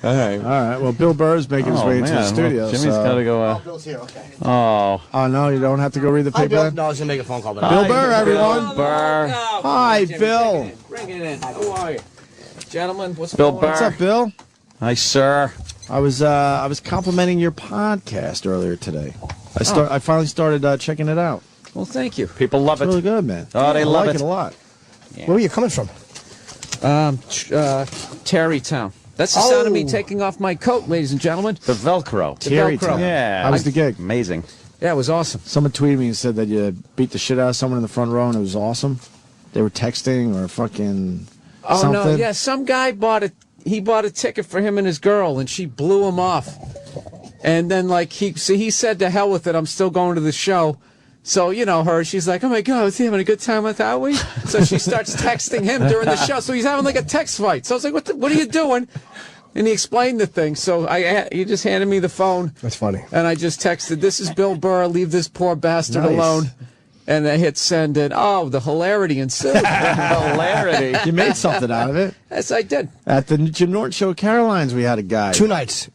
All right. Well, Bill Burr's making his way into the studio. Well, Jimmy's got to go. Bill's here, okay. Oh, no, you don't have to go read the Hi, paper Bill. then? No, I was going to make a phone call. But Bill Burr, everyone. Bill Burr. Hi, Bill. Bring it in. How are you? Gentlemen, what's Bill going Burr. on? What's up, Bill? Hi, sir. I was complimenting your podcast earlier today. I finally started checking it out. Well, thank you. People love It's it. really good, man. Oh, they love like it. a lot. where were you coming from? Tarrytown. That's the sound of me taking off my coat, ladies and gentlemen. The Velcro. Tarrytown. Yeah. How was the gig? Amazing. Yeah, it was awesome. Someone tweeted me and said that you beat the shit out of someone in the front row, and it was awesome. They were texting or fucking something. No, yeah, some guy bought a ticket for him and his girl, and she blew him off. And then, like, he said, to hell with it, I'm still going to the show. So, you know, she's like, oh, my God, was he having a good time without we? So she starts texting him during the show. So he's having, like, a text fight. So I was like, what are you doing? And he explained the thing. So he just handed me the phone. That's funny. And I just texted, this is Bill Burr, leave this poor bastard alone. And I hit send, and the hilarity ensued. Hilarity. You made something out of it. Yes, I did. At the Jim Norton show at Caroline's, we had a guy. Two nights.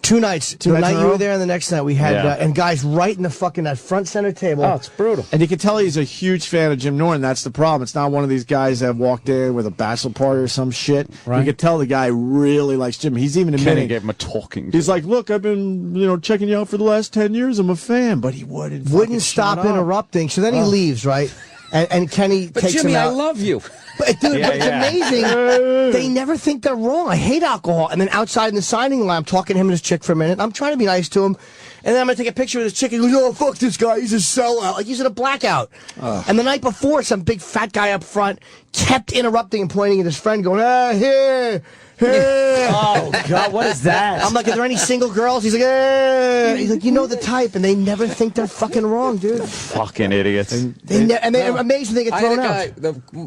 The nights night in a you row? were there and the next night we had, and guys right in the fucking that front center table. Oh, it's brutal. And you can tell he's a huge fan of Jim Norton. That's the problem. It's not one of these guys that walked in with a bachelor party or some shit. Right. You can tell the guy really likes Jim. He's even Kenny admitting. gave him a talking. He's like, look, I've been checking you out for the last 10 years. I'm a fan. But he wouldn't stop shut up. interrupting. So then he leaves, right? And Kenny But takes Jimmy, him out. I love you. But, dude, Yeah, it's yeah. amazing. They never think they're wrong. I hate alcohol. And then outside in the signing line, I'm talking to him and his chick for a minute. I'm trying to be nice to him. And then I'm going to take a picture with his chick. He goes, oh, fuck this guy. He's a sellout. Like he's in a blackout. And the night before, some big fat guy up front kept interrupting and pointing at his friend going, here. Oh, God, what is that? I'm like, are there any single girls? He's like, He's like, you know the type. And they never think they're fucking wrong, dude. Fucking idiots. They're amazed when they get I had a thrown guy, out.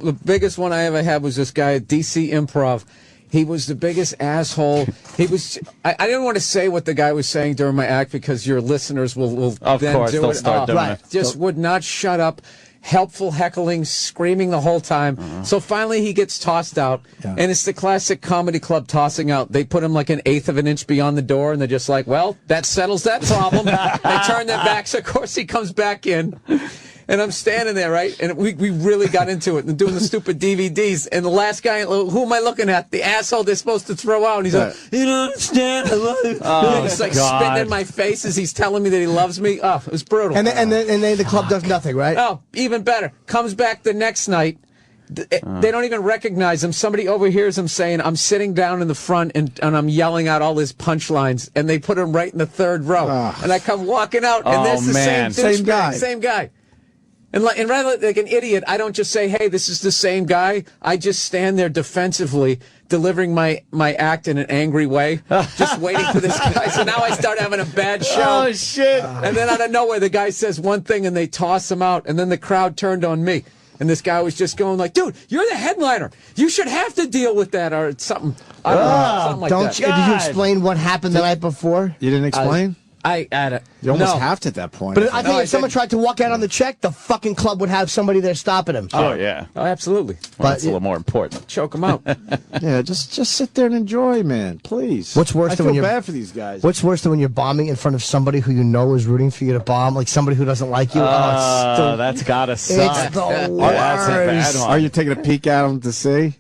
the biggest one I ever had was this guy at DC Improv. He was the biggest asshole. He was. I didn't want to say what the guy was saying during my act because your listeners will Of then course, do they'll it. start doing it. Just would not shut up. Helpful heckling, screaming the whole time. So finally he gets tossed out. And it's the classic comedy club tossing out. They put him like 1/8 of an inch beyond the door, and they're just like, well, that settles that problem. They turn their backs. Of course he comes back in. And I'm standing there, right? And we really got into it and doing the stupid DVDs. And the last guy, who am I looking at? The asshole they're supposed to throw out. And he's like, you don't understand. I love you. Oh, he's like God. spitting in my face as he's telling me that he loves me. Oh, it was brutal. And then the club does nothing, right? Oh, even better. Comes back the next night. They don't even recognize him. Somebody overhears him saying, I'm sitting down in the front and I'm yelling out all his punchlines. And they put him right in the third row. And I come walking out, and there's the man. same guy. Same guy. And rather like an idiot, I don't just say, hey, this is the same guy. I just stand there defensively, delivering my act in an angry way, just waiting for this guy. So now I start having a bad show. Oh, shit. And then out of nowhere, the guy says one thing and they toss him out. And then the crowd turned on me. And this guy was just going like, dude, you're the headliner. You should have to deal with that or something. I don't know, something like that. Did you explain what happened the night before? You didn't explain? I had it. You almost No. have to at that point. But I think No, I if someone didn't. tried to walk out on the check, the fucking club would have somebody there stopping him. Oh, yeah. Oh, absolutely. Well, that's a little more important. Choke him out. yeah, just sit there and enjoy, man. Please. What's worse I than feel when you're bad for these guys. What's worse than when you're bombing in front of somebody who you know is rooting for you to bomb, like somebody who doesn't like you? Oh, that's gotta suck. It's the worst. That's a bad one. Are you taking a peek at them to see?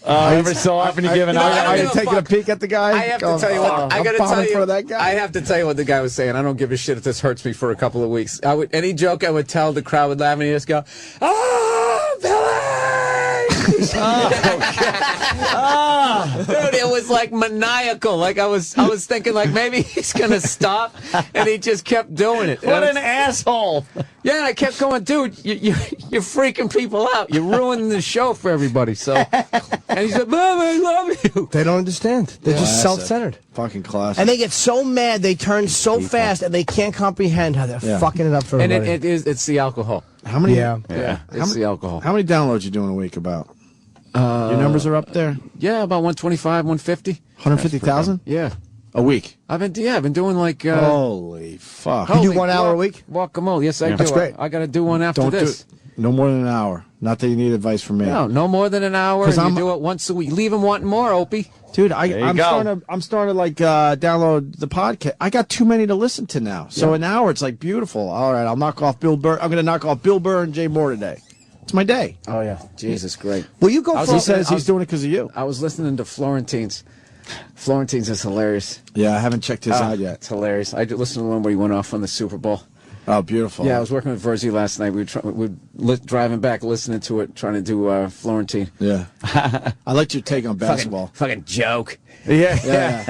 Every so often you give an Are you give a taking a fuck. peek at the guy? I have to tell you what. I gotta tell you. For that guy. I have to tell you what the guy was saying. I don't give a shit if this hurts me for a couple of weeks. Any joke I would tell, the crowd would laugh, and he'd just go, "Oh, Billy!" Dude, it was like maniacal. Like I was thinking, like maybe he's gonna stop, and he just kept doing it. What an asshole. Yeah, and I kept going, dude, you're freaking people out. You're ruining the show for everybody. So, and he said, Mom, I love you. They don't understand. They're just self-centered. Fucking classic. And they get so mad, they turn so fast, and they can't comprehend how they're fucking it up for And everybody. it's the alcohol. How many? Yeah. It's the alcohol. How many downloads you doing a week? About? Your numbers are up there. Yeah, about 125, 150. 150,000 Yeah. a week. I've been doing like Holy fuck! You do 1 hour a week? Guacamole. Yes, I do. That's great. I got to do one after Don't do this. it. No more than an hour. Not that you need advice from me. No more than an hour. 'Cause And I'm- you do it once a week. Leave him wanting more, Opie. Dude, you I'm go. starting to like download the podcast. I got too many to listen to now. So an hour, it's like beautiful. All right, I'll knock off Bill Burr. I'm going to knock off Bill Burr and Jay Moore today. It's my day. Oh yeah, Jesus, great. Will you go I was for? He listening- says he's doing it because of you. I was listening to Florentine's. Florentine's is hilarious. Yeah, I haven't checked his out It's yet. hilarious. I listened to the one where he went off on the Super Bowl. Oh, beautiful. Yeah, I was working with Verzi last night. We were driving back, listening to it, trying to do Florentine. Yeah. I liked your take on basketball. Fucking joke. Yeah.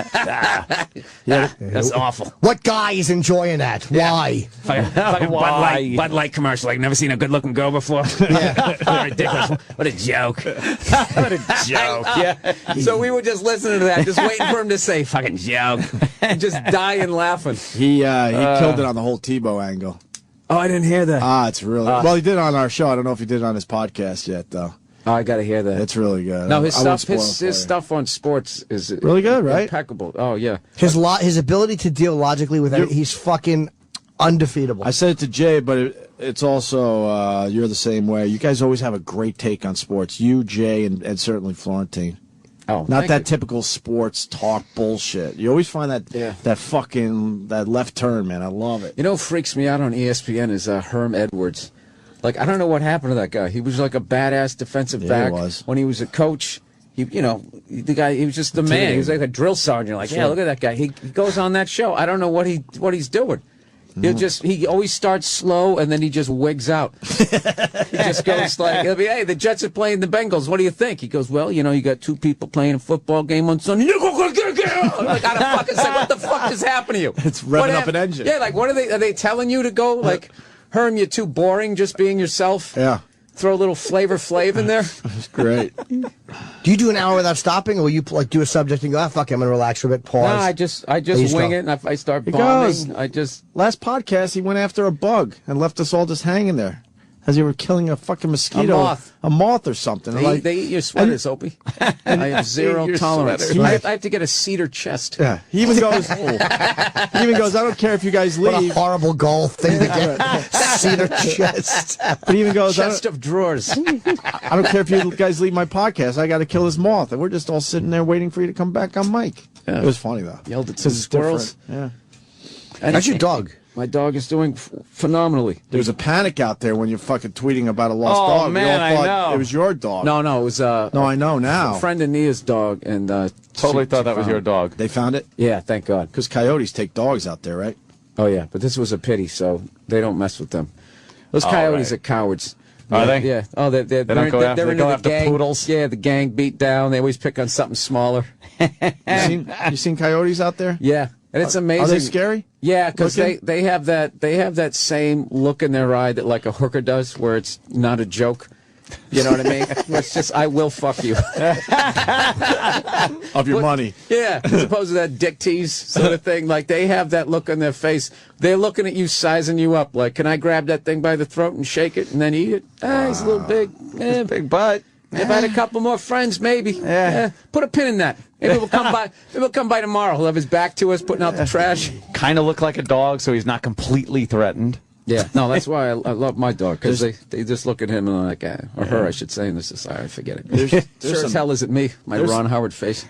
Yeah, that's awful. What guy is enjoying that? Why? Fucking Bud Light commercial. Like, never seen a good-looking girl before. Yeah, ridiculous. What a joke. What a joke. Yeah. So we were just listening to that, just waiting for him to say "fucking joke," and just dying laughing. He killed it on the whole Tebow angle. Oh, I didn't hear that. It's really well. He did it on our show. I don't know if he did it on his podcast yet, though. Oh, I got to hear that. It's really good. No, his I won't stuff, spoil it for you. his stuff on sports is Really good, right? Impeccable. Oh yeah. His ability to deal logically with it, he's fucking undefeatable. I said it to Jay, but it's also you're the same way. You guys always have a great take on sports. You, Jay, and certainly Florentine. Oh, Not thank that you. typical sports talk bullshit. You always find that that left turn, man. I love it. You know what freaks me out on ESPN is Herm Edwards. Like, I don't know what happened to that guy. He was like a badass defensive Yeah, back he was. when he was a coach. The guy, he was just the man. He was like a drill sergeant. Like, yeah, look at that guy. He goes on that show. I don't know what he's doing. He always starts slow and then he just wigs out. He just goes like, he'll be, hey, the Jets are playing the Bengals. What do you think? He goes, well, you got two people playing a football game on Sunday. I'm like, I don't fucking say, what the fuck is happening to you? It's revving up an engine. Yeah, like, what are they telling you to go? Like, Herm, you're too boring just being yourself. Yeah, Throw a little Flavor Flav in there. it's great. Do you do an hour without stopping, or will you like do a subject and go, fuck it, I'm gonna relax for a bit, No, pause? I just Please wing go. it, and if I start He bombing, goes. Last podcast, he went after a bug and left us all just hanging there as they were killing a fucking mosquito, a moth or something. They eat your sweaters, Opie. I have zero your tolerance. sweaters. I have to get a cedar chest. Yeah, he even goes. He even goes. I don't care if you guys What a leave. horrible goal thing to get. Cedar chest. But he even goes. Chest of drawers. I don't care if you guys leave my podcast. I got to kill this moth, and we're just all sitting there waiting for you to come back on mic. Yeah. It was funny though. Yelled at some 'Cause it's squirrels. different. Yeah. And How's your dog? My dog is doing phenomenally. There's a panic out there when you're fucking tweeting about a lost Oh, dog. We man, all I thought know. it was your dog. No, it was No, I know now. a friend of Nia's dog, and Totally she thought that was found your it. dog. They found it Yeah, thank God. because coyotes take dogs out there, right? Oh yeah, but this was a pity, so they don't mess with them. Those All coyotes right. are cowards. Are they? Yeah. Oh, they're don't go after- they're they into go the after gang. poodles? Yeah, the gang beat down. They always pick on something smaller. You seen coyotes out there? Yeah, and it's amazing. Are they scary? Yeah, because Looking? they have that same look in their eye that like a hooker does, where it's not a joke. You know what I mean? Where it's just, I will fuck you. Of your money. Yeah, as opposed to that dick tease sort of thing. Like, they have that look on their face. They're looking at you, sizing you up. Like, can I grab that thing by the throat and shake it and then eat it? He's a little big. Big butt. If I had a couple more friends, maybe. Yeah. Put a pin in that. Maybe we'll come by. Maybe we'll come by tomorrow. He'll have his back to us, putting out the trash. Kind of look like a dog, so he's not completely threatened. Yeah. No, that's why I love my dog, because they just look at him and like, or her, I should say, and this is, sorry, forget it. There's Sure some- as hell isn't me, my there's- Ron Howard face.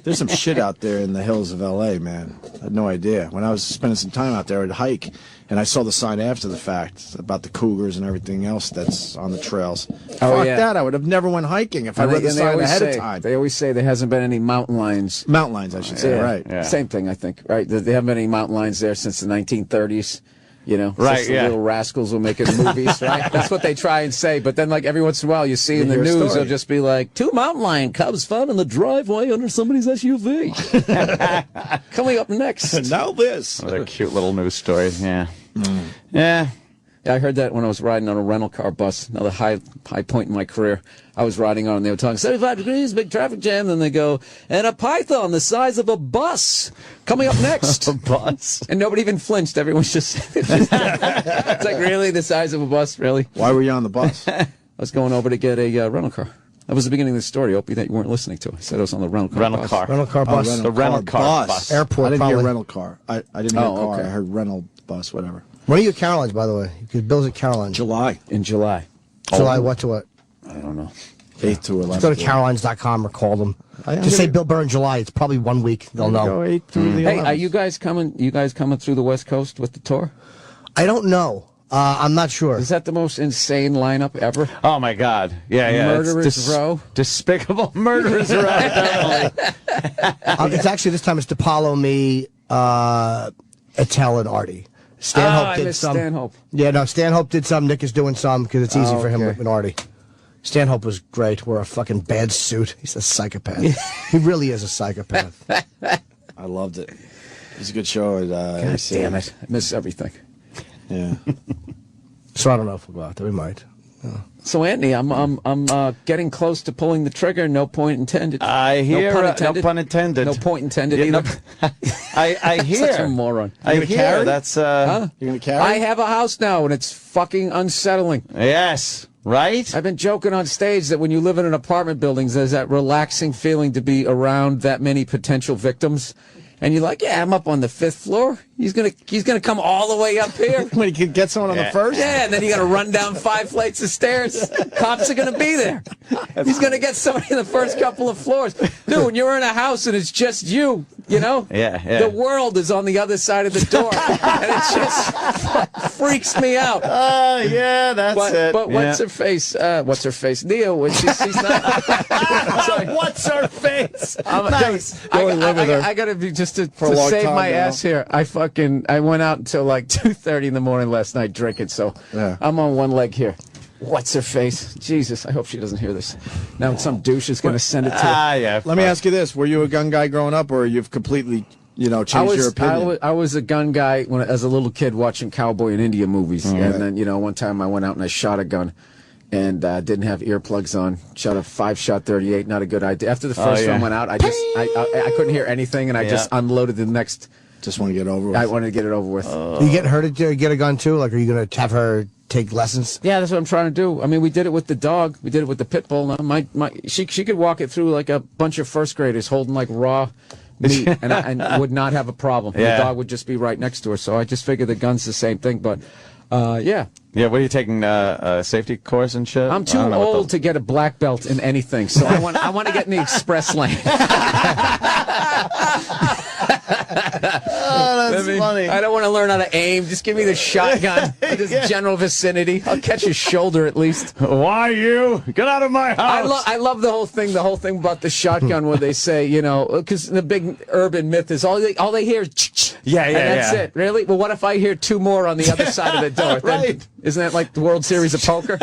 There's some shit out there in the hills of L.A., man. I had no idea. When I was spending some time out there, I'd hike, and I saw the sign after the fact about the cougars and everything else that's on the trails. Fuck yeah. that. I would have never went hiking if I read the sign always ahead say, of time. They always say there hasn't been any mountain lions. Mountain lions, I should say, right. Yeah. Same thing, I think, right? There haven't been any mountain lions there since the 1930s. You know, Right, Just the yeah. little rascals will make it movies, right? That's what they try and say. But then, like, every once in a while, you see in the hear a news, story. they'll just be like, 2 mountain lion cubs found in the driveway under somebody's SUV. Coming up next. Now this. What a cute little news story. Yeah. Yeah. Yeah, I heard that when I was riding on a rental car bus. Another high point in my career. I was riding on, and they were talking 75 degrees, big traffic jam. Then they go, and a python the size of a bus coming up next. A bus. And nobody even flinched. Everyone's just, it's like, really, the size of a bus, really? Why were you on the bus? I was going over to get a rental car. That was the beginning of the story, Opie, that you weren't listening to. I said I was on the rental car. Rental bus. car. Rental car bus. The rental car bus. Airport, I didn't probably. hear rental car. I didn't hear Oh, car. okay. I heard rental bus, whatever. When are you at Caroline's, by the way? Because Bill's at Caroline's. July. In July. July what to what? I don't know. 8th to 11th. Go to carolines.com or call them. Just say Bill Burr in July. It's probably 1 week. They'll know. Go 8 through the Hey, 11th. are you guys coming? You guys coming through the West Coast with the tour? I don't know. I'm not sure. Is that the most insane lineup ever? Oh my God! Yeah, yeah. Murderers Row? Despicable Murderers Row. Definitely. It's actually this time it's DePaulo, me, Attell, and Artie. Stanhope I did missed some. Stanhope. Yeah, no, Stanhope did some. Nick is doing some because it's easy for him okay. and Artie. Stanhope was great. Wore a fucking bad suit. He's a psychopath. He really is a psychopath. I loved it. It was a good show. At, God damn it! I miss everything. Yeah. So I don't know if we'll go out there. We might. So Anthony, I'm getting close to pulling the trigger. No point intended. I hear. No pun intended. No pun intended. No point intended Yeah, either. no- I hear. Such a moron. I gonna hear. carry? That's You're going to carry? I have a house now, and it's fucking unsettling. yes. Right. I've been joking on stage that when you live in an apartment building, there's that relaxing feeling to be around that many potential victims. And you're like, yeah, I'm up on the 5th floor. He's gonna come all the way up here. When you can get someone on the first? Yeah, and then you got to run down 5 flights of stairs. Cops are going to be there. He's going to get somebody in the first couple of floors. Dude, when you're in a house and it's just you, you know? Yeah, yeah. The world is on the other side of the door. And it just freaks me out. Yeah, that's it. But Yeah. what's her face? What's her face? Neil, when she's not... Sorry. What's her face? Nice. Go and live with her. I gotta be just to a long save time my now. ass here. I went out until like 2:30 in the morning last night drinking, so Yeah. I'm on one leg here. What's her face? Jesus, I hope she doesn't hear this. Now some douche is gonna send it to her. Yeah. Let me ask you this. Were you a gun guy growing up, or you've completely, changed your opinion? I was a gun guy as a little kid watching cowboy and India movies, and then one time I went out and I shot a gun. And didn't have earplugs on. Shot a 5-shot 38. Not a good idea. After the first one went out, I couldn't hear anything, and I just unloaded the next. Just want to get over with. I wanted to get it over with. You getting her to get a gun too? Like, are you going to have her take lessons? Yeah, that's what I'm trying to do. I mean, we did it with the dog. We did it with the pit bull. Now, she could walk it through like a bunch of first graders holding like raw meat, and would not have a problem. Yeah. The dog would just be right next to her. So I just figured the gun's the same thing. But yeah. Yeah, what are you taking, a safety course and shit? I'm too old to get a black belt in anything, so I want to get in the express lane. Oh, that's funny. I don't want to learn how to aim. Just give me the shotgun. Just general vicinity. I'll catch his shoulder at least. Why you? Get out of my house! I love the whole thing. The whole thing about the shotgun, where they say, because the big urban myth is all they hear is Yeah, and that's yeah. it. Really? Well, what if I hear 2 more on the other side of the door? Right. Then, isn't that like the World Series of Poker?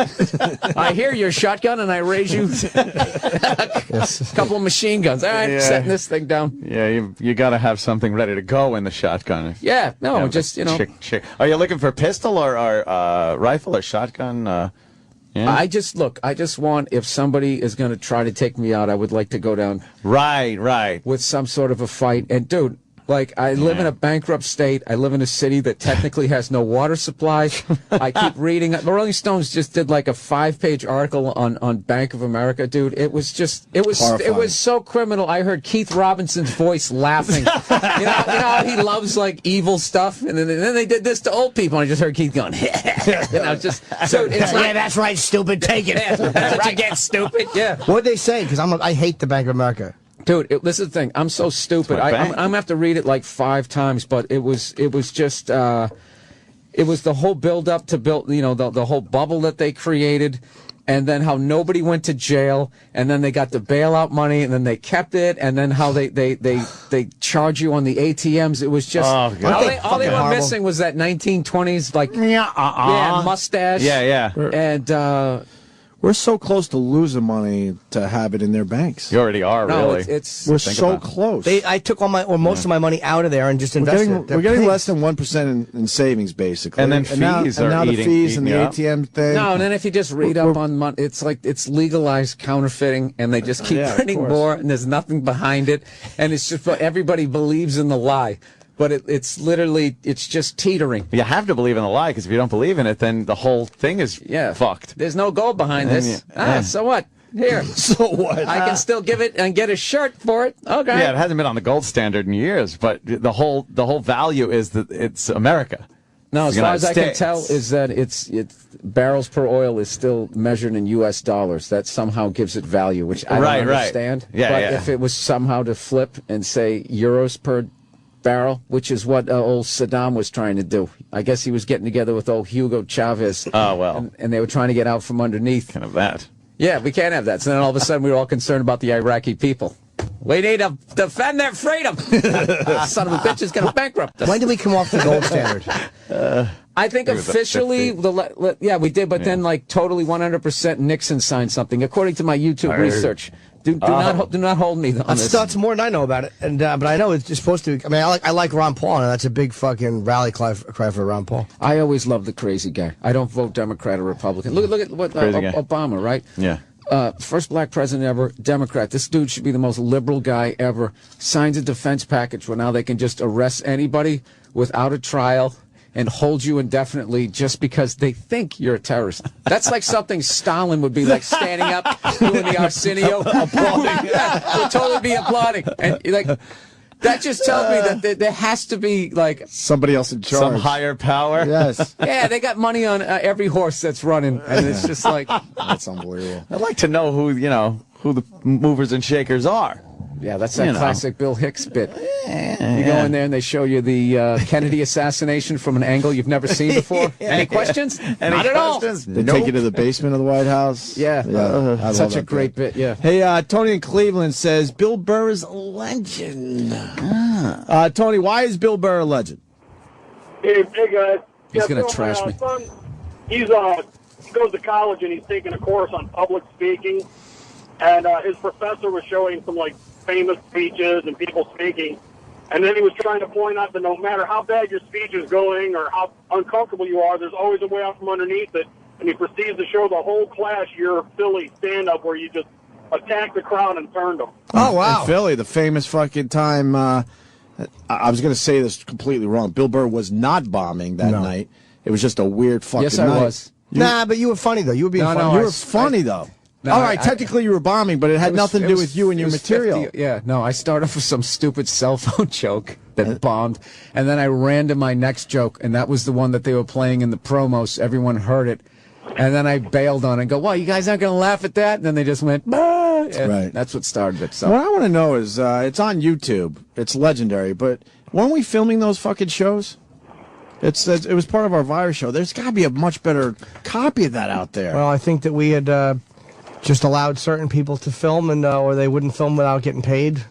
I hear your shotgun and I raise you a couple of machine guns. All right, Yeah. setting this thing down. Yeah, you got to have something ready to go in the shotgun. Yeah, no, Yeah, just Chick. Are you looking for pistol or rifle or shotgun? Yeah. I just want, if somebody is going to try to take me out, I would like to go down Right. with some sort of a fight. And dude, like, I live in a bankrupt state. I live in a city that technically has no water supply. I keep reading. The Rolling Stones just did like a 5-page article on Bank of America, dude. It was Horrifying. so criminal. I heard Keith Robinson's voice laughing. you know how he loves like evil stuff, and then they did this to old people. And I just heard Keith going, just so it's like, Yeah, that's right, stupid. Take it. that's what you get, stupid. Yeah. What'd they say? Because I hate the Bank of America. Dude, this is the thing. I'm so stupid. my I'm bank. gonna have to read it like 5 times, but it was just it was the whole build up to the whole bubble that they created, and then how nobody went to jail, and then they got the bailout money, and then they kept it, and then how they charge you on the ATMs. It was just Oh, God. all they Fucking were horrible. missing was that 1920s like mustache. Yeah. And We're so close to losing money to have it in their banks. You already are, no, really. it's We're Think so about it. close. I took all most of my money out of there and just we're invested getting, it. They're we're getting pigs. less than 1% in savings, basically. And then now, fees and are now the eating- fees and the eating you up. ATM thing. No, and then if you just read up on money, it's like it's legalized counterfeiting, and they just keep Yeah, of printing course. more, and there's nothing behind it, and it's just everybody believes in the lie, but it's literally it's just teetering. You have to believe in the lie, because if you don't believe in it, then the whole thing is fucked. There's no gold behind this. yeah. So what? Here, So what? I can still give it and get a shirt for it. Okay. Yeah, it hasn't been on the gold standard in years, but the whole value is that it's America. No, as United far as I can States. tell, is that it's barrels per oil is still measured in U.S. dollars. That somehow gives it value, which I Right, don't right. understand. Yeah, but yeah. if it was somehow to flip and say euros per barrel, which is what old Saddam was trying to do. I guess he was getting together with old Hugo Chavez. Oh, well. And they were trying to get out from underneath. Kind of that. Yeah, we can't have that. So then all of a sudden we were all concerned about the Iraqi people. We need to defend their freedom. Son of a bitch is going to bankrupt us. When did we come off the gold standard? I think Maybe the officially, 50. yeah, we did, but then like totally 100% Nixon signed something, according to my YouTube research. Do not hold me on this. That's more than I know about it, and but I know it's just supposed to. I mean, I like Ron Paul, and that's a big fucking rally cry for Ron Paul. I always love the crazy guy. I don't vote Democrat or Republican. Look at what Crazy guy. Obama, right? Yeah. First black president ever, Democrat. This dude should be the most liberal guy ever. Signs a defense package where now they can just arrest anybody without a trial and hold you indefinitely just because they think you're a terrorist. That's like something Stalin would be like standing up, doing the Arsenio, applauding. Yeah, would totally be applauding. And like that just tells me that there has to be like Somebody else in charge. Some higher power. Yes. yeah, they got money on every horse that's running, and it's just like That's unbelievable. I'd like to know who the movers and shakers are. yeah, that's that classic Bill Hicks bit. You go in there and they show you the Kennedy assassination from an angle you've never seen before. Any questions? Not at all. They take you to the basement of the White House. Yeah, I love such a that great bit. Yeah. Hey, Tony in Cleveland says Bill Burr is a legend. Tony, why is Bill Burr a legend? Hey guys. He's gonna so trash my, me. Son, he goes to college and he's taking a course on public speaking, and his professor was showing some like famous speeches and people speaking, and then he was trying to point out that no matter how bad your speech is going or how uncomfortable you are, there's always a way out from underneath it. And he proceeds to show the whole class your Philly stand-up where you just attacked the crowd and turned them. Oh wow! In Philly, the famous fucking time. I was going to say this completely wrong. Bill Burr was not bombing that night. It was just a weird fucking Yes, night. I was. Nah, but you were funny though. You were being funny. no, You You were were funny, though. No, All right, I- technically you were bombing, but it had nothing to do with you and your it was material. 50 yeah, no, I started off with some stupid cell phone joke that bombed, and then I ran to my next joke, and that was the one that they were playing in the promos. Everyone heard it, and then I bailed on it and go, "Well, you guys aren't going to laugh at that?" And then they just went, "Bah!" And Right. That's what started it. So What I want to know is, it's on YouTube. It's legendary, but weren't we filming those fucking shows? It was part of our virus show. There's got to be a much better copy of that out there. Well, I think that we had just allowed certain people to film, and or they wouldn't film without getting paid.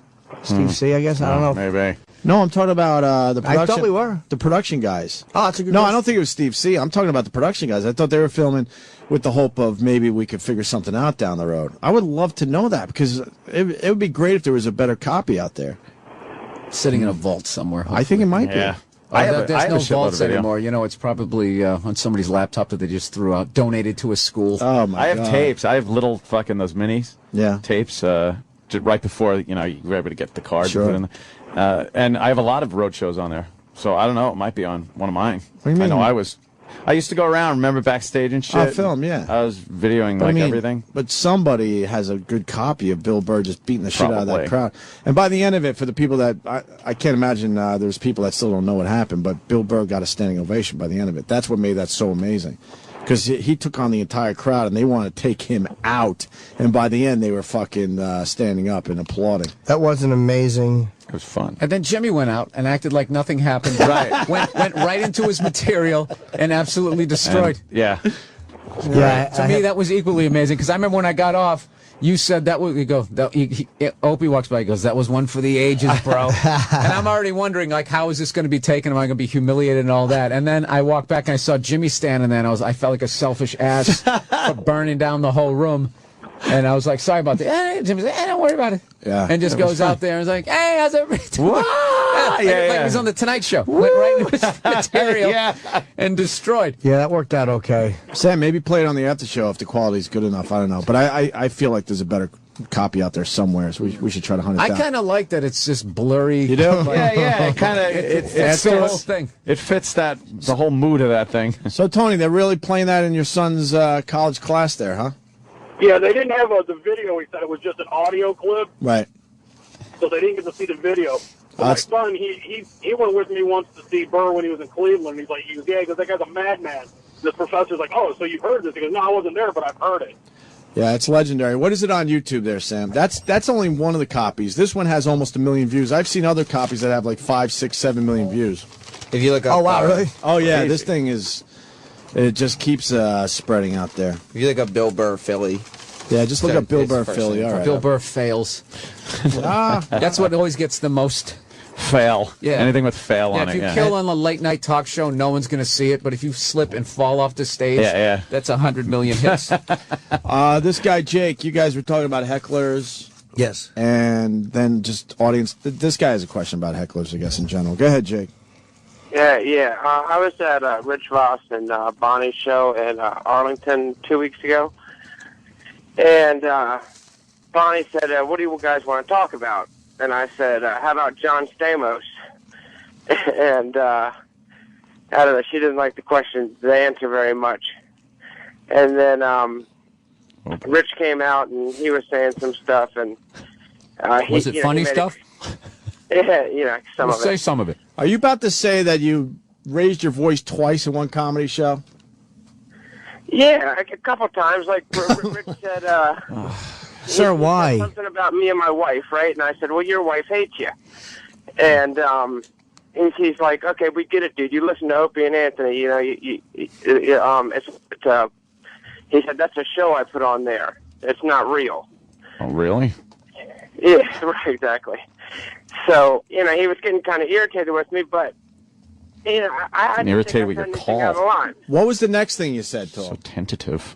Steve C, I guess. I don't know. Maybe. No, I'm talking about the production. I thought we were. The production guys. Oh, that's a good No, I question. don't think it was Steve C. I'm talking about the production guys. I thought they were filming with the hope of maybe we could figure something out down the road. I would love to know that because it would be great if there was a better copy out there. sitting in a vault somewhere. I think it might Yeah. be. There's no shitload of vaults video. anymore. You know, it's probably on somebody's laptop that they just threw out, donated to a school. Oh my I have God. tapes. I have little fucking those minis. Yeah. Tapes. Just right before you're able to get the card. Sure. To put in there. And I have a lot of road shows on there. So I don't know. It might be on one of mine. What do you I know mean? I used to go around. Remember backstage and shit. Film, yeah. I was videoing But like everything. But somebody has a good copy of Bill Burr just beating the shit out of that Probably. crowd. And by the end of it, for the people that I can't imagine, there's people that still don't know what happened. But Bill Burr got a standing ovation by the end of it. That's what made that so amazing, because he took on the entire crowd and they wanted to take him out. And by the end, they were fucking standing up and applauding. That was an amazing. It was fun. And then Jimmy went out and acted like nothing happened. Right. went right into his material and absolutely destroyed. Yeah. Yeah, To me, that was equally amazing because I remember when I got off, you said that was, you go, Opie walks by, he goes, that was one for the ages, bro. And I'm already wondering, like, how is this going to be taken? Am I going to be humiliated and all that? And then I walked back and I saw Jimmy standing there, and I felt like a selfish ass for burning down the whole room. And I was like, sorry about that. Hey, Jimmy's like, don't worry about it. Yeah. And just It was goes fun. out there and is like, hey, how's everybody doing? Like he was on the Tonight Show. Went right into his material and destroyed. Yeah, that worked out okay. Sam, maybe play it on the after show if the quality's good enough. I don't know. But I feel like there's a better copy out there somewhere, so we should try to hunt it I down. kind of like that it's just blurry. You do? Yeah. It kind of It fits the whole thing. It fits the whole mood of that thing. So, Tony, they're really playing that in your son's college class there, huh? Yeah, they didn't have the video. He said it was just an audio clip, Right. so they didn't get to see the video. My son, he went with me once to see Burr when he was in Cleveland. He goes, yeah, because that guy's a madman. This professor's like, oh, so you've heard this? He goes, no, I wasn't there, but I've heard it. Yeah, it's legendary. What is it on YouTube there, Sam? That's only one of the copies. This one has almost 1 million views. I've seen other copies that have like 5, 6, 7 million views. If you look up, Oh, wow, really? Oh, yeah, this thing it just keeps spreading out there. If you look up Bill Burr Philly, Yeah, just look up Bill it's Burr first Philly. thing. All right. Bill Burr fails. Ah, That's what always gets the most. fail. Yeah. Anything with fail Yeah, on if it. you kill on a late night talk show, no one's going to see it. But if you slip and fall off the stage, Yeah. that's 100 million hits. this guy Jake, you guys were talking about hecklers, Yes. and then just audience. This guy has a question about hecklers, I guess, in general. Go ahead, Jake. Yeah. I was at Rich Voss and Bonnie's show in Arlington 2 weeks ago. And Bonnie said, what do you guys want to talk about? And I said, how about John Stamos? And I don't know, she didn't like the answer very much. And then Rich came out and he was saying some stuff. And Was it funny stuff? Yeah, some of Say it. some of it. Are you about to say that you raised your voice twice in one comedy show? Yeah, a couple times. Like Rich said, Sir, he why? said something about me and my wife, right? And I said, well, your wife hates you. And he's like, okay, we get it, dude. You listen to Opie and Anthony. You know, he said, that's a show I put on there. It's not real. Oh, really? Yeah, right, exactly. So, you know, he was getting kind of irritated with me, but, you know, I didn't Irritated think I with your said anything call. out of line. What was the next thing you said to So him? tentative.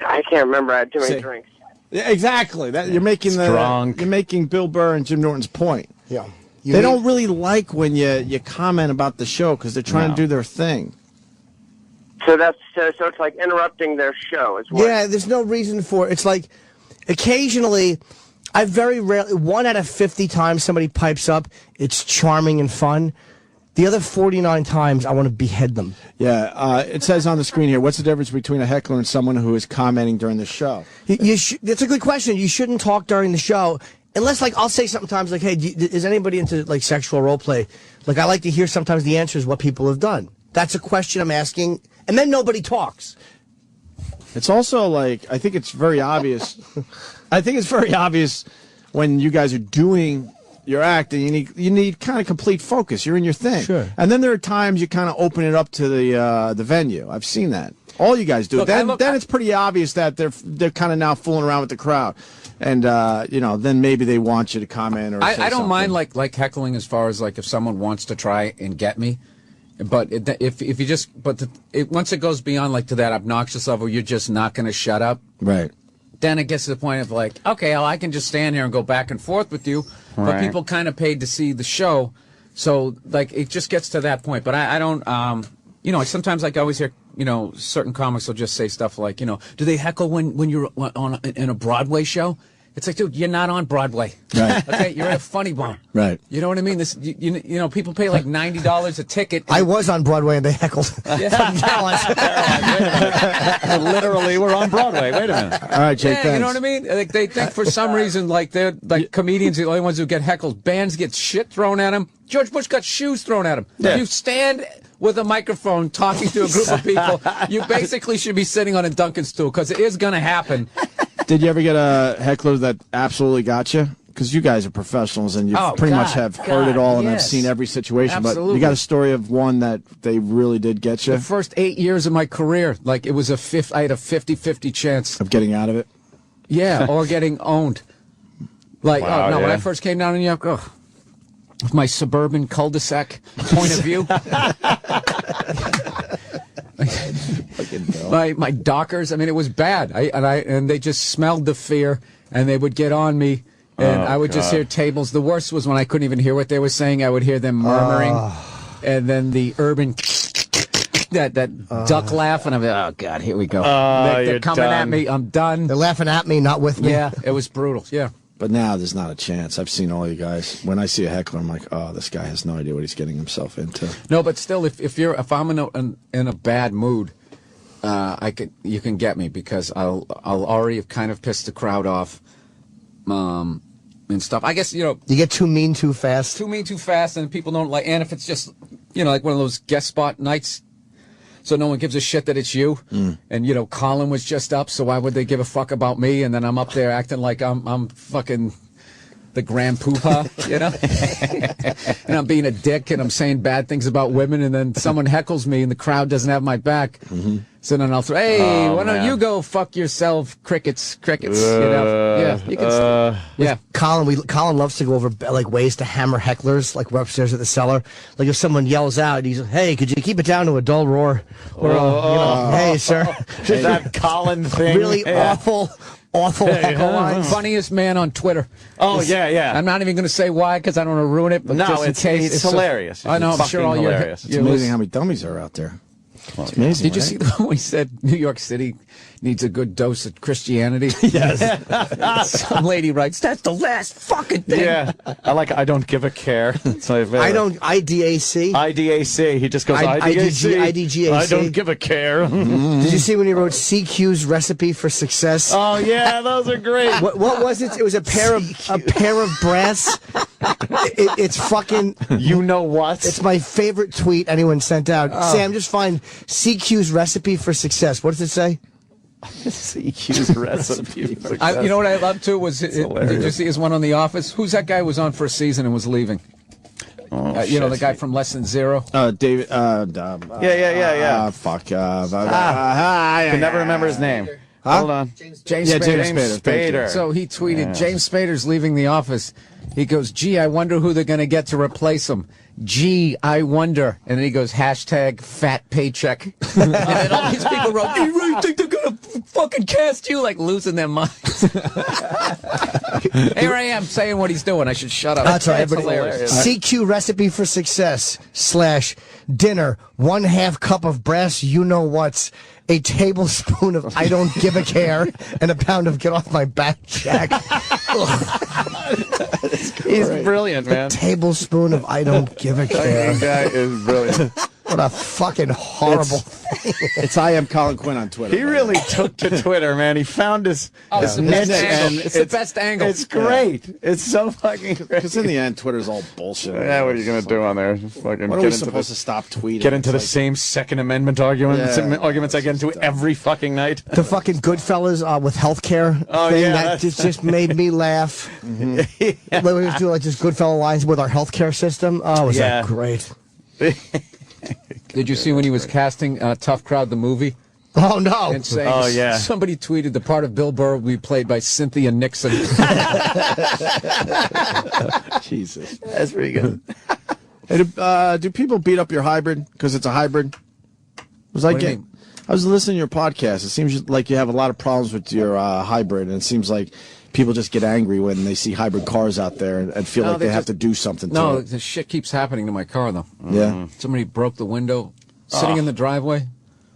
I can't remember. I had too many Say- drinks. Yeah, exactly. You're making Drunk. You're making Bill Burr and Jim Norton's point. Yeah. They don't really like when you comment about the show because they're trying No. to do their thing. So so it's like interrupting their show as well. Yeah, there's no reason for it. It's like occasionally, I very rarely, 1 out of 50 times somebody pipes up, it's charming and fun. The other 49 times, I want to behead them. Yeah, it says on the screen here, what's the difference between a heckler and someone who is commenting during the show? That's a good question. You shouldn't talk during the show. Unless, like, I'll say sometimes, like, hey, is anybody into, like, sexual role play? Like, I like to hear sometimes the answers what people have done. That's a question I'm asking, and then nobody talks. It's also like, I think it's very obvious. I think it's very obvious when you guys are doing your act and you need kind of complete focus. You're in your thing. Sure. And then there are times you kind of open it up to the venue. I've seen that. All you guys do. Look, then it's pretty obvious that they're kind of now fooling around with the crowd. And, then maybe they want you to comment or say I don't something. mind like heckling as far as like if someone wants to try and get me, but if you just once it goes beyond like to that obnoxious level, you're just not going to shut up. Right. Then it gets to the point of like, okay, well, I can just stand here and go back and forth with you, but Right. people kind of paid to see the show, so like it just gets to that point. But I don't, sometimes like I always hear, certain comics will just say stuff like, do they heckle when you're in a Broadway show? It's like, dude, you're not on Broadway. Right. Okay, you're at a funny bone. Right. You know what I mean? This, people pay like $90 a ticket. I was on Broadway and they heckled. Literally, we're on Broadway. Wait a minute. All right, Jake, Yeah, thanks. you know what I mean? Like they think for some reason like they're like comedians are the only ones who get heckled. Bands get shit thrown at them. George Bush got shoes thrown at him. Yeah. You stand with a microphone talking to a group of people, you basically should be sitting on a Duncan stool because it is going to happen. Did you ever get a heckler that absolutely got you? Because you guys are professionals and you pretty much have heard it all and have yes. seen every situation. But Absolutely. you got a story of one that they really did get you The first 8 years of my career, like it was I had a 50-50 chance. of getting out of it? Yeah, or getting owned. Like, Wow, when yeah. I first came down to New York, with my suburban cul-de-sac point of view. My dockers, I mean, it was bad. And they just smelled the fear, and they would get on me, and I would just hear tables. The worst was when I couldn't even hear what they were saying. I would hear them murmuring, and then the urban that duck laugh, and I'm like, oh God, here we go. They're you're coming at done. me. I'm done. They're laughing at me, not with me. Yeah, it was brutal. Yeah. But now there's not a chance. I've seen all you guys. When I see a heckler, I'm like, oh, this guy has no idea what he's getting himself into. No, but still, if I'm in a bad mood, you can get me because I'll already have kind of pissed the crowd off, and stuff. I guess, You get too mean too fast. too mean too fast, and people don't like. And if it's just, like one of those guest spot nights, so no one gives a shit that it's you. And Colin was just up, so why would they give a fuck about me? And then I'm up there acting like I'm fucking the grand poobah, and I'm being a dick and I'm saying bad things about women, and then someone heckles me and the crowd doesn't have my back. So then I'll throw, hey, why don't you go fuck yourself, crickets, yeah, you can. Yeah, Colin loves to go over like ways to hammer hecklers. Like we're upstairs at the cellar. Like if someone yells out, he's like, "Hey, could you keep it down to a dull roar?" Or "Hey, sir." That Colin thing. Really awful heckle lines. Funniest man on Twitter. Oh, yeah. I'm not even going to say why because I don't want to ruin it. But No, just in it's case, it's hilarious. I know. I'm It's sure all fucking your hilarious. It's amazing how many dummies are out there. It's amazing. Did you see the one we said New York City needs a good dose of Christianity? Yes. Some lady writes, "That's the last fucking thing." Yeah, I don't give a care. It's my favorite. I don't. IDAC. IDAC. He just goes IDAC. IDGAC. I don't give a care. Did you see when he wrote CQ's recipe for success? Oh yeah, those are great. What was it? It was a pair of brass. It's fucking. You know what? It's my favorite tweet anyone sent out. Sam, just find CQ's recipe for success. What does it say? CQ's recipe. You know what I loved too was did you see his one on The Office? Who's that guy who was on for a season and was leaving? The guy from Less Than Zero. David. Yeah. Fuck. I can never remember his name. Hold on. James James Spader. Spader. So he tweeted, James Spader's leaving The Office. He goes, "Gee, I wonder who they're going to get to replace him. Gee, I wonder." And then he goes, #fat paycheck. And then all these people wrote, "Do you really think they're going to fucking cast you?" Like losing their minds. Here I am saying what he's doing. I should shut up. That's right. It's hilarious. CQ recipe for success / dinner. 1/2 cup of brass. You know what's. A tablespoon of I don't give a care and a pound of get off my back, Jack. He's brilliant, man. A tablespoon of I don't give a care. That guy is brilliant. What a fucking horrible It's I am Colin Quinn on Twitter. He really took to Twitter, man. He found his it's the best niche, angle. and It's the best angle. It's great. It's so fucking great. Because in the end, Twitter's all bullshit. Yeah, what are you gonna do on there? Just fucking When are we supposed to stop tweeting? get into It's the like- same Second Amendment arguments I get into every fucking night. The fucking Goodfellas with healthcare thing that just made me laugh. Mm-hmm. We just do like just Goodfella lines with our healthcare system. Oh, was that great? Did you see when he was casting Tough Crowd the movie? Oh no! And saying, somebody tweeted the part of Bill Burr will be played by Cynthia Nixon. Jesus. That's pretty good. Hey, do people beat up your hybrid because it's a hybrid? What do you mean? I was listening to your podcast. It seems like you have a lot of problems with your hybrid, and it seems like people just get angry when they see hybrid cars out there and feel like they have to do something to No, it. the shit keeps happening to my car, though. Yeah? Somebody broke the window sitting in the driveway.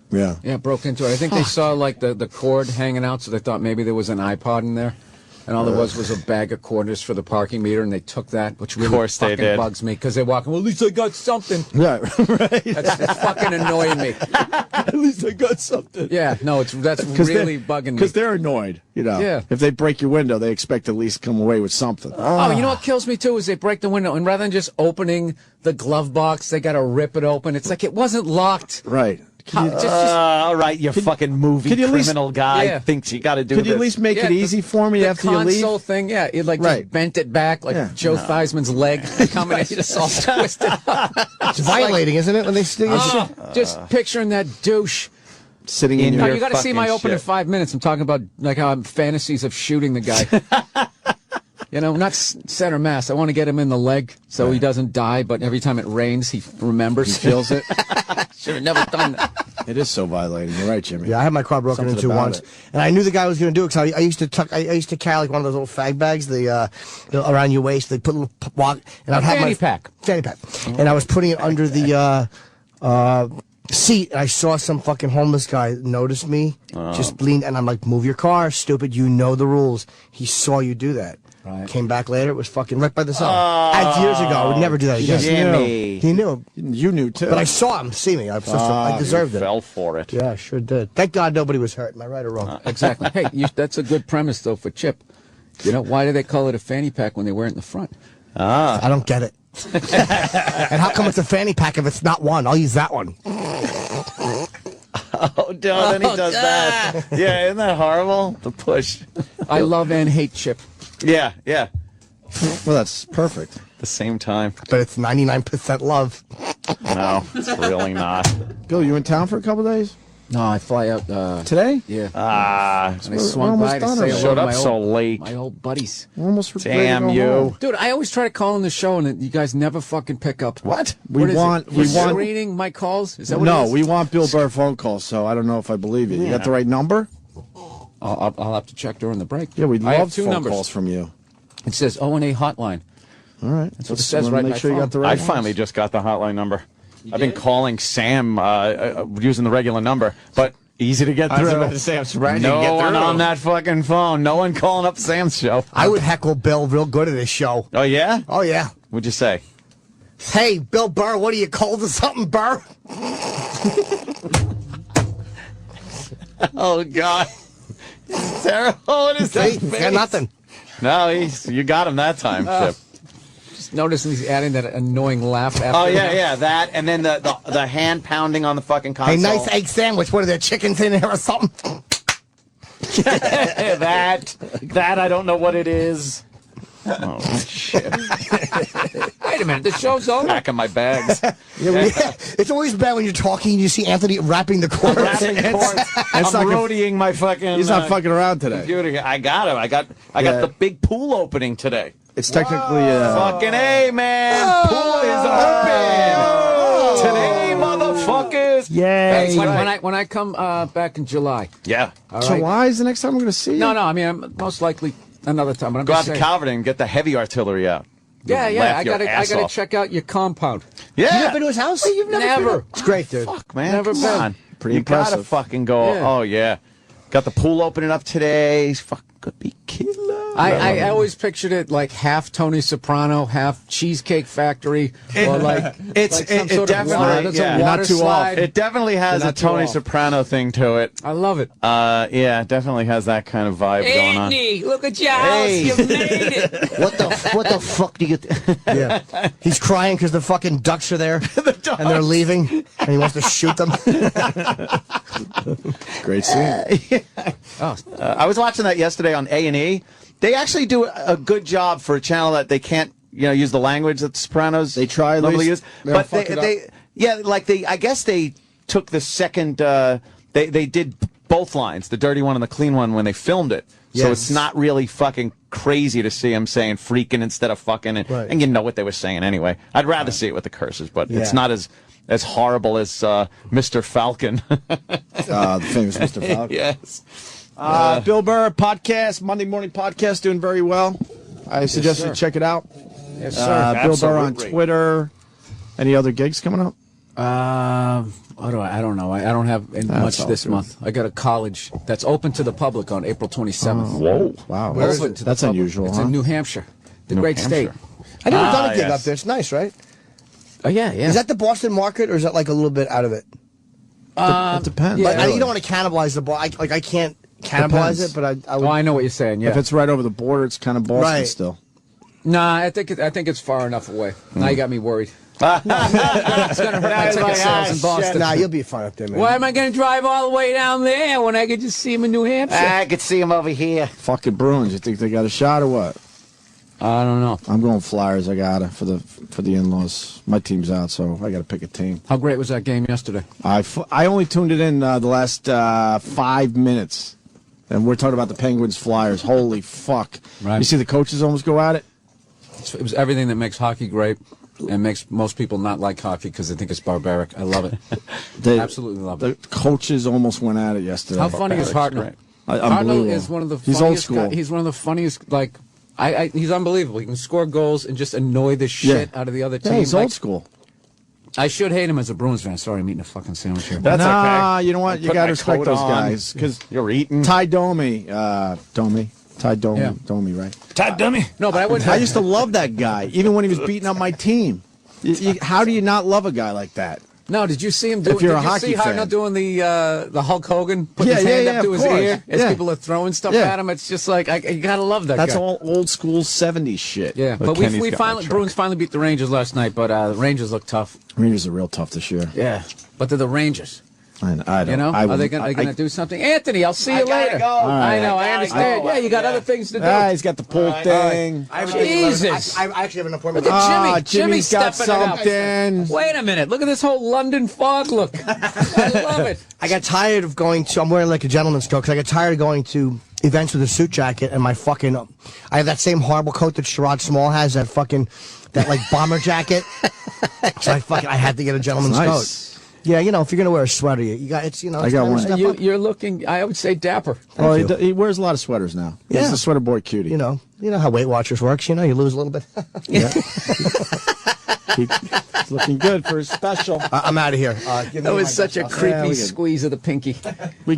Yeah. Yeah, broke into it. I think they saw like the cord hanging out, so they thought maybe there was an iPod in there. And all there was a bag of quarters for the parking meter, and they took that, which really course they fucking did. bugs me, because they're walking, well, at least I got something. Yeah, right. That's fucking annoying me. At least I got something. Yeah, no, that's really bugging me. Because they're annoyed, Yeah. If they break your window, they expect to at least come away with something. Oh, you know what kills me, too, is they break the window, and rather than just opening the glove box, they got to rip it open. It's like it wasn't locked. Right. All right, you fucking movie could you at least- criminal guy Yeah. thinks you got to do Could this. you at least make it easy for me after you The leave? console thing, yeah, it like Right. just bent it back like Joe Theismann's leg coming at you, just all twisted up. It's violating, isn't it? When they stick Just picturing that douche. Sitting in In your... No, your you got to see my fucking open in shit. 5 minutes. I'm talking about like how I'm fantasies of shooting the guy. Not center mass. I want to get him in the leg so he doesn't die. But every time it rains, he remembers. He feels it. Should have never done that. It is so violating. You're right, Jimmy. Yeah, I had my car broken Something into about once, it. and I knew the guy was going to do it because I used to carry like one of those little fag bags, around your waist. They put a little walk, and I'd have fanny my pack. fanny pack, and I was putting it under the seat, and I saw some fucking homeless guy notice me, just lean, and I'm like, "Move your car, stupid! You know the rules." He saw you do that. Right. Came back later. It was fucking right by the cellar. That's years ago. I would never do that again. Jimmy. He knew, You knew, too. but I saw him see me. I deserved it. Fell for it. Yeah, I sure did. Thank God nobody was hurt. Am I right or wrong? Exactly. Hey, that's a good premise though for Chip. You know, why do they call it a fanny pack when they wear it in the front? I don't get it. And how come it's a fanny pack if it's not one? I'll use that one. Oh, then he does that. Yeah, isn't that horrible? The push. I love and hate Chip. Yeah. Well, that's perfect. At the same time. But it's 99% love. No, it's really not. Bill, you in town for a couple days? No, I fly out Today? Yeah. And I swung by to say hello Showed to up my so old, late. my old buddies. We're almost ready to Damn go you. home. Dude, I always try to call in the show and you guys never fucking pick up. What? What is it? we You're want. screening my calls? Is that what it No, is? we want Bill Burr phone calls. So I don't know if I believe you. You got the right number? I'll have to check during the break. Yeah, we'd I have love two phone numbers. calls from you. It says O&A hotline. All right. That's what it says Wanna right make by sure you phone. got the right I ones. finally just got the hotline number. I've been calling Sam using the regular number, but easy to get through. I was about to say, I'm surprised you No can get one through. on that fucking phone. No one calling up Sam's show. I would heckle Bill real good at this show. Oh, yeah? Oh, yeah. What'd you say? Hey, Bill Burr, what are you, cold or something, Burr? Oh, God. Sarah, what is that See? face? Got nothing. No, you got him that time, Chip. Just noticing he's adding that annoying laugh after. Oh, yeah, that. And then the hand pounding on the fucking console. Hey, nice egg sandwich. What are there, chickens in there or something? that I don't know what it is. Oh, shit. Wait a minute, the show's over. Packing my bags. Yeah, it's always bad when you're talking and you see Anthony rapping the chorus. Wrapping cords. I'm not gonna- roadieing my fucking He's not fucking around today. computer. I got him. I got Yeah. the big pool opening today. It's technically Fucking A, man. Pool is open. Today, motherfuckers. Yay. When I come back in July. Yeah. All right? July is the next time we're going to see you? No, I mean, I'm most likely another time. But I'm Go out just to saying. Calvert and get the heavy artillery out. Yeah. Laugh I your gotta ass off. check out your compound. Yeah. You never been to his house? You've Never. It's great, dude. Fuck, man. Never Come been. on. Pretty you gotta impressive. fucking go. Yeah. Oh, yeah. Got the pool opening up today. He's fucking gonna be killer. I always pictured it like half Tony Soprano, half Cheesecake Factory, or like It's like some it sort of definitely water, that's yeah. a water Not too slide. It definitely has a Not too Tony off. Soprano thing to it. I love it. Yeah, it definitely has that kind of vibe going on. Look at your house. Hey. You made it. What the fuck do you get? Yeah. He's crying because the fucking ducks are there and they're leaving and he wants to shoot them. Great scene. I was watching that yesterday on A&E. They actually do a good job for a channel that they can't, use the language that the Sopranos They try at normally least. use. They don't But fuck it up. I guess they took the second. They did both lines, the dirty one and the clean one, when they filmed it. So Yes. it's not really fucking crazy to see him saying freaking instead of fucking, Right. and you know what they were saying anyway. I'd rather see it with the curses, but it's Yeah. not as horrible as Mr. Falcon. The famous Mr. Falcon. Yes. Bill Burr podcast, Monday morning podcast, doing very well. I suggest you sir. check it out. Yes, sir. Bill Burr on Absolutely. Twitter. Any other gigs coming up? I don't know. I don't have much all this good. month. I got a college that's open to the public on April 27th. Whoa. Wow, Where is Open it? to the That's public. unusual, It's huh? in New Hampshire, the New great Hampshire. state. I never done a gig yes. up there. It's nice, right? Oh yeah. Is that the Boston market or is that like a little bit out of it? it depends. yeah. Like, you don't want to cannibalize the bar. I can't cannibalize Depends. it, but I would. Oh, I know what you're saying. Yeah. If it's right over the border, it's kind of Boston Right. still. Nah, I think it's far enough away. Now you got me worried. It's gonna hurt my ticket sales in Boston. Nah, you'll be fine up there, man. Why am I going to drive all the way down there when I could just see him in New Hampshire? I could see him over here. Fucking Bruins. You think they got a shot or what? I don't know. I'm going Flyers. I gotta for the in-laws. My team's out, so I gotta pick a team. How great was that game yesterday? I only tuned it in the last 5 minutes, and we're talking about the Penguins Flyers. Holy fuck! Right. You see the coaches almost go at it. It was everything that makes hockey great and makes most people not like hockey because they think it's barbaric. I love it. They, Absolutely love The it. coaches almost went at it yesterday. How funny is Hartnell? great. Hartnell Unbelievable. is one of the He's funniest old school. He's one of the funniest, like, he's unbelievable. He can score goals and just annoy the shit out of the other team. Yeah, he's Like, old school. I should hate him as a Bruins fan. Sorry, I'm eating a fucking sandwich here. That's nah, okay. you know what? You Put gotta my respect coat those on. guys because You're eating. Ty Domi, Ty Domi, Yeah. Domi, right? Todd Dummy. No, but I wouldn't. I used to love that guy, even when he was beating up my team. How do you not love a guy like that? No, did you see him do? If you're did a you hockey see fan. Hartnell doing the Hulk Hogan, putting his hand up to his ear as people are throwing stuff at him? It's just like you gotta love that. That's guy. all old school '70s shit. Yeah, but we finally Bruins finally beat the Rangers last night, but the Rangers look tough. Rangers are real tough this year. Yeah, but they're the Rangers. I don't. You know, are they going to do something? Anthony, I'll see you later. Go. I know, I understand. Yeah, you got other things to do. He's got the pool thing. Jesus. I actually have an appointment. Look at Jimmy. Jimmy's got stepping it up. something. Wait a minute. Look at this whole London fog look. I love it. I got tired of going to. I'm wearing like a gentleman's coat because I got tired of going to events with a suit jacket and my fucking. I have that same horrible coat that Sherrod Small has. That like bomber jacket. So I had to get a gentleman's coat. Yeah, you know, if you're going to wear a sweater, you got it's I got one. You're looking, I would say, dapper. Well, he wears a lot of sweaters now. Yeah. He's a sweater boy cutie. You know how Weight Watchers works. You know, you lose a little bit. Yeah. He's looking good for his special. I'm out of here. That was such a creepy squeeze of the pinky.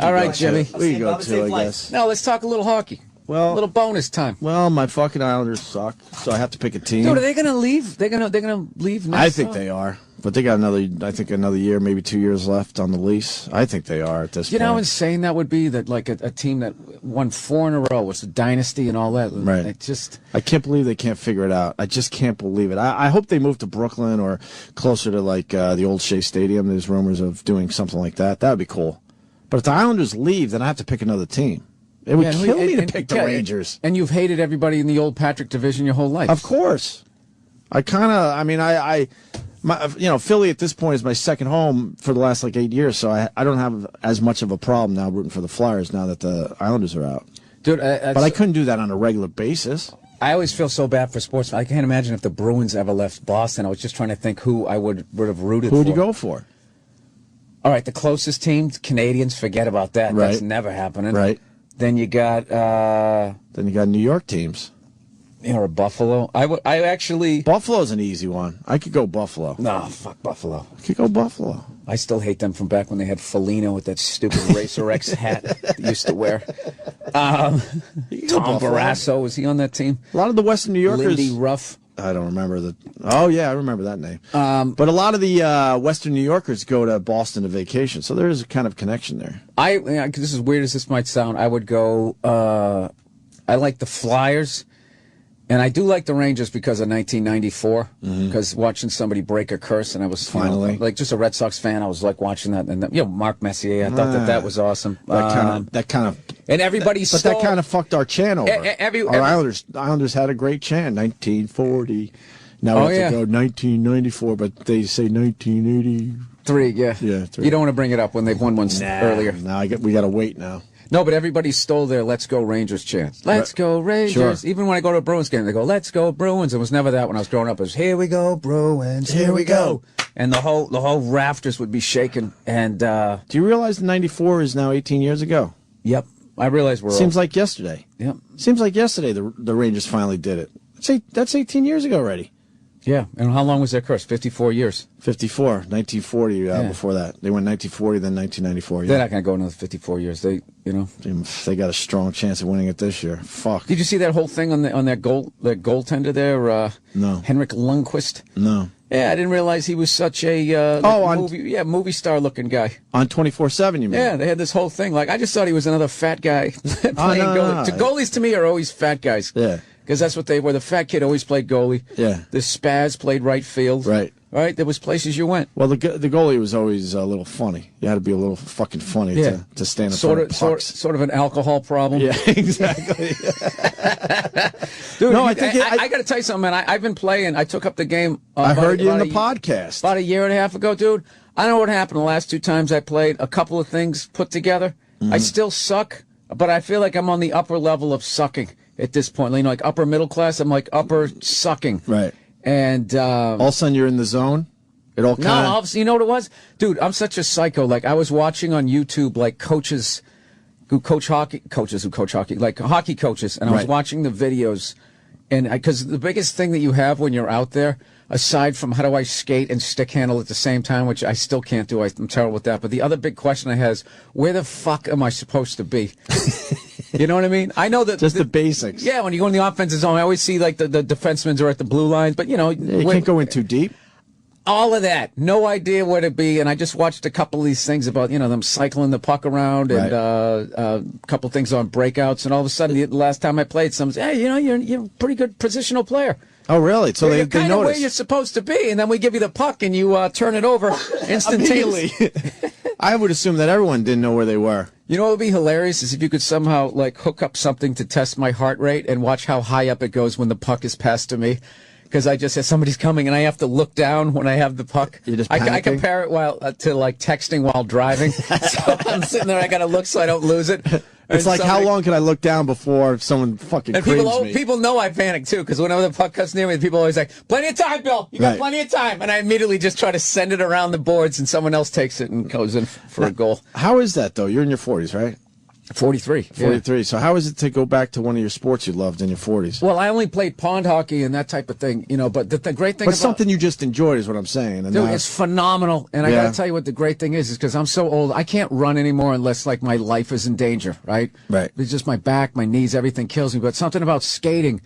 All right, Jimmy. We can go too, I guess. Now let's talk a little hockey. Well, a little bonus time. Well, my fucking Islanders suck, so I have to pick a team. Dude, are they going to leave? They're gonna leave next I think summer? they are. But they got another year, maybe 2 years left on the lease. I think they are at this point. You know how insane that would be, that like a team that won 4 in a row, was a dynasty and all that. Right. I can't believe they can't figure it out. I just can't believe it. I hope they move to Brooklyn or closer to like the old Shea Stadium. There's rumors of doing something like that. That would be cool. But if the Islanders leave, then I have to pick another team. It would kill me to pick the Rangers. And you've hated everybody in the old Patrick division your whole life. Of course. Philly at this point is my second home for the last like 8 years, so I don't have as much of a problem now rooting for the Flyers now that the Islanders are out. Dude, but I couldn't do that on a regular basis. I always feel so bad for sports. I can't imagine if the Bruins ever left Boston. I was just trying to think who I would have rooted for. Who would you go for? All right, the closest team, Canadians, forget about that. Right. That's never happening. Right. Then you got New York teams. Or Buffalo. I actually... Buffalo's an easy one. I could go Buffalo. No, fuck Buffalo. I could go Buffalo. I still hate them from back when they had Foligno with that stupid Racer X hat that they used to wear. Tom Barrasso, was he on that team? A lot of the Western New Yorkers... Lindy Ruff. I don't remember Oh, yeah, I remember that name. But a lot of the Western New Yorkers go to Boston to vacation, so there is a kind of connection there. This is weird as this might sound, I would go... I like the Flyers... And I do like the Rangers because of 1994, because watching somebody break a curse, and I was finally like just a Red Sox fan. I was like watching that, and Mark Messier. I thought that was awesome. That kind of, and everybody. But that kind of fucked our chant over. Our Islanders had a great chant, 1940. Now we have to go 1994, but they say 1983. Yeah. 3. You don't want to bring it up when they've won one earlier. No, we got to wait now. No, but everybody stole their "Let's Go Rangers" chant. Let's go Rangers. Sure. Even when I go to a Bruins game, they go "Let's go Bruins." It was never that when I was growing up. It was "Here we go Bruins, here we go," and the whole rafters would be shaking. And do you realize '94 is now 18 years ago? Yep, I realize we're. Seems like yesterday. Yep. Seems like yesterday the Rangers finally did it. That's 18 years ago already. Yeah, and how long was their curse? 54 years. 54, 1940. Before that, they went 1940, then 1994. Yeah. They're not going to go another 54 years. They got a strong chance of winning it this year. Fuck. Did you see that whole thing on their goaltender there? No. Henrik Lundqvist. No. Yeah, I didn't realize he was such a movie star looking guy. On 24/7, you mean? Yeah, they had this whole thing. Like I just thought he was another fat guy playing goalie. Goalies to me are always fat guys. Yeah. Because that's what they were. The fat kid always played goalie. Yeah. The spaz played right field. Right. Right? There was places you went. Well, the goalie was always a little funny. You had to be a little fucking funny to stand in front of pucks. Sort of an alcohol problem. Yeah, exactly. Dude, no, I got to tell you something, man. I've been playing. I took up the game. I heard you in the podcast. About a year and a half ago, dude. I don't know what happened the last 2 times I played. A couple of things put together. I still suck, but I feel like I'm on the upper level of sucking at this point. You know, like upper middle class. I'm like upper sucking. Right. And all of a sudden you're in the zone. It all kind of. You know what it was, dude? I'm such a psycho. Like I was watching on YouTube, like coaches who coach hockey, like hockey coaches, and I was watching the videos, and because the biggest thing that you have when you're out there, aside from how do I skate and stick handle at the same time, which I still can't do. I'm terrible with that. But the other big question I have is, where the fuck am I supposed to be? You know what I mean? I know that just the basics. Yeah, when you go in the offensive zone, I always see like the defensemen are at the blue lines, but you know, you can't go in too deep. All of that. No idea what it'd be. And I just watched a couple of these things about, them cycling the puck around and a couple of things on breakouts. And all of a sudden, the last time I played, someone said, hey, you're a pretty good positional player. Oh, really? So you're they kind of where noticed. you're supposed to be. And then we give you the puck and you turn it over instantaneously. I would assume that everyone didn't know where they were. You know what would be hilarious is if you could somehow hook up something to test my heart rate and watch how high up it goes when the puck is passed to me. Because I just said somebody's coming and I have to look down when I have the puck. You're just I panicking? compare it to texting while driving. So I'm sitting there, I got to look so I don't lose it. It's like, how long can I look down before someone fucking And creams me? people know I panic too, because whenever the puck comes near me, people always like, plenty of time, Bill. You got Right. plenty of time. And I immediately just try to send it around the boards and someone else takes it and goes in for a goal. How is that, though? You're in your 40s, right? 43. 43. So how is it to go back to one of your sports you loved in your 40s? Well, I only played pond hockey and that type of thing, but the great thing But about something you just enjoyed is what I'm saying. And Dude, now it's phenomenal. And I Yeah. got to tell you what the great thing is because I'm so old, I can't run anymore unless my life is in danger, right? Right. It's just my back, my knees, everything kills me. But something about skating,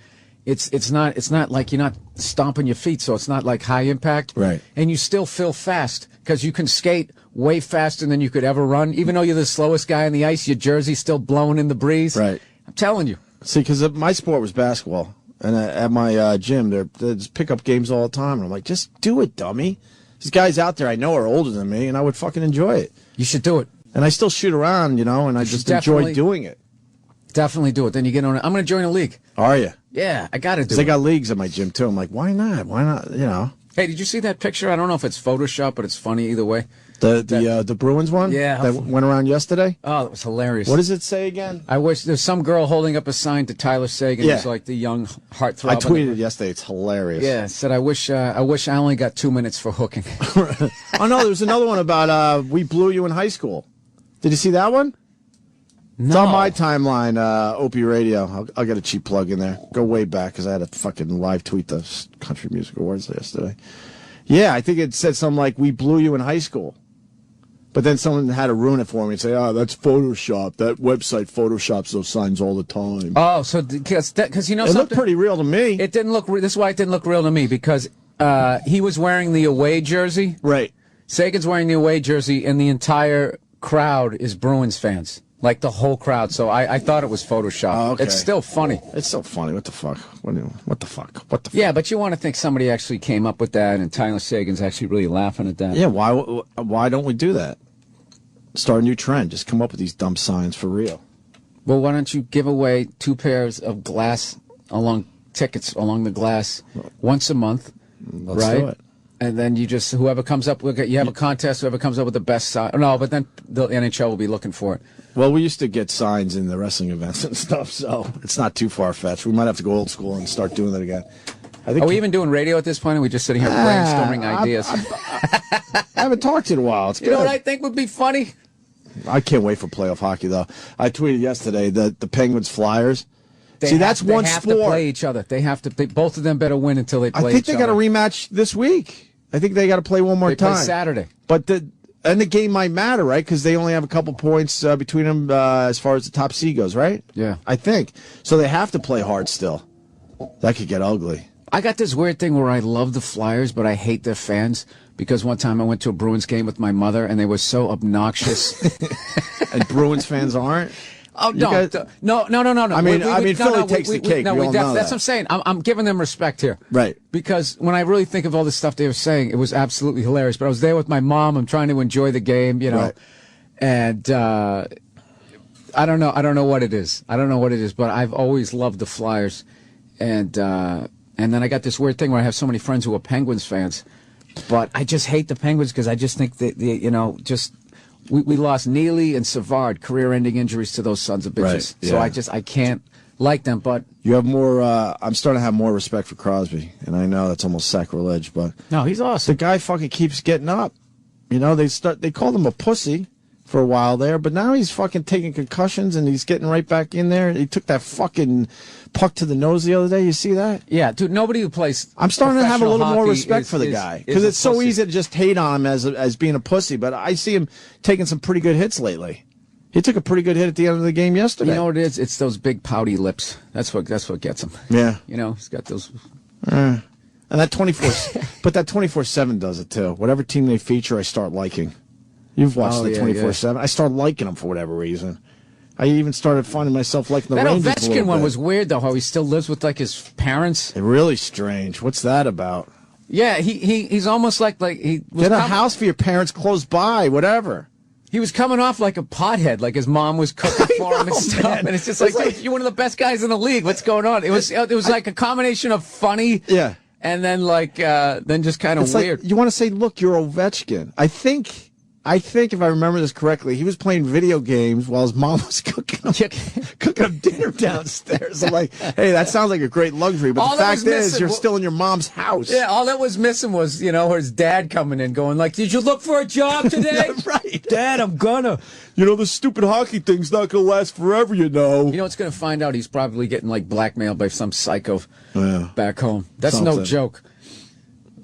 it's not like you're not stomping your feet, so it's not like high impact. Right. And you still feel fast because you can skate way faster than you could ever run. Even though you're the slowest guy on the ice, your jersey's still blowing in the breeze. Right. I'm telling you. See, because my sport was basketball. And at my gym, there's pickup games all the time. And I'm like, just do it, dummy. These guys out there I know are older than me, and I would fucking enjoy it. You should do it. And I still shoot around, and I just enjoy doing it. Definitely do it. Then you get on it. I'm going to join a league. Are you? Yeah, I got to do Because it. they got leagues at my gym, too. I'm like, why not? Why not, Hey, did you see that picture? I don't know if it's Photoshop, but it's funny either way. The Bruins one? Yeah. That went around yesterday? Oh, that was hilarious. What does it say again? I wish there's some girl holding up a sign to Tyler Sagan, Yeah. who's like the young heartthrob. I tweeted it yesterday. It's hilarious. Yeah, it said I wish I only got 2 minutes for hooking. Oh, no, there was another one about we blew you in high school. Did you see that one? It's on my timeline, Opie Radio. I'll get a cheap plug in there. Go way back because I had a fucking live tweet the Country Music Awards yesterday. Yeah, I think it said something like, we blew you in high school. But then someone had to ruin it for me and say, oh, that's Photoshop. That website Photoshops those signs all the time. Oh, so because It looked pretty real to me. It didn't look. This is why it didn't look real to me because he was wearing the away jersey. Right. Sagan's wearing the away jersey, and the entire crowd is Bruins fans. Like the whole crowd. So I thought it was Photoshop. Oh, okay. It's still funny. It's so funny. What the fuck? What the fuck? Yeah, but you want to think somebody actually came up with that, and Tyler Sagan's actually really laughing at that. Yeah, why don't we do that? Start a new trend. Just come up with these dumb signs for real. Well, why don't you give away 2 pairs of tickets along the glass once a month, Let's right? do it. And then whoever comes up with you have a contest. Whoever comes up with the best sign. No, but then the NHL will be looking for it. Well, we used to get signs in the wrestling events and stuff, so it's not too far-fetched. We might have to go old school and start doing that again. I think Are we even doing radio at this point? Or are we just sitting here brainstorming ideas? I haven't talked to you in a while. It's good. You know what I think would be funny? I can't wait for playoff hockey, though. I tweeted yesterday that the Penguins Flyers. They that's one have sport. to play each other. They have to. Both of them better win until they play. I think each they got a other. rematch this week. I think they got to play one more They time. play Saturday. But the game might matter, right? Because they only have a couple points between them as far as the top seed goes, right? Yeah. I think. So they have to play hard still. That could get ugly. I got this weird thing where I love the Flyers, but I hate their fans because one time I went to a Bruins game with my mother, and they were so obnoxious. And Bruins fans aren't? Oh, You no, guys- no. I mean, Philly takes the cake. We all know that's that. what I'm saying. I'm giving them respect here. Right. Because when I really think of all the stuff they were saying, it was absolutely hilarious. But I was there with my mom. I'm trying to enjoy the game, Right. And I don't know what it is. But I've always loved the Flyers. And then I got this weird thing where I have so many friends who are Penguins fans. But I just hate the Penguins because I just think that, we lost Neely and Savard, career-ending injuries to those sons of bitches. Right, So I can't like them. But You have more. I'm starting to have more respect for Crosby, and I know that's almost sacrilege, but no, he's the awesome. guy fucking keeps getting up. They called him a pussy for a while there, but now he's fucking taking concussions and he's getting right back in there. He took that fucking puck to the nose the other day. You see that? Yeah, dude. Nobody who plays. I'm starting to have a little more professional respect hockey for the is- guy is because a it's so pussy. easy to just hate on him as being a pussy. But I see him taking some pretty good hits lately. He took a pretty good hit at the end of the game yesterday. You know what it is? It's those big pouty lips. That's what gets him. Yeah. He's got those. And that 24, but that 24/7 does it too. Whatever team they feature, I start liking. You've watched the 24/7. I start liking them for whatever reason. I even started finding myself liking the Rangers a little Ovechkin one bit. was weird though. How he still lives with like his parents. Really strange. What's that about? Yeah, he's almost like he was Get a house for your parents close by, whatever. He was coming off like a pothead, like his mom was cooking for him and stuff. Man. And it's just like, dude, you're one of the best guys in the league. What's going on? It was like a combination of funny, and then then just kind of weird. Like, you want to say, look, you're Ovechkin. I think if I remember this correctly, he was playing video games while his mom was cooking him dinner downstairs. I'm like, hey, that sounds like a great luxury, but the fact is, you're still in your mom's house. Yeah, all that was missing was, his dad coming in going like, did you look for a job today? Right. Dad, I'm gonna. This stupid hockey thing's not going to last forever, It's going to find out he's probably getting, blackmailed by some psycho back home. That's no joke.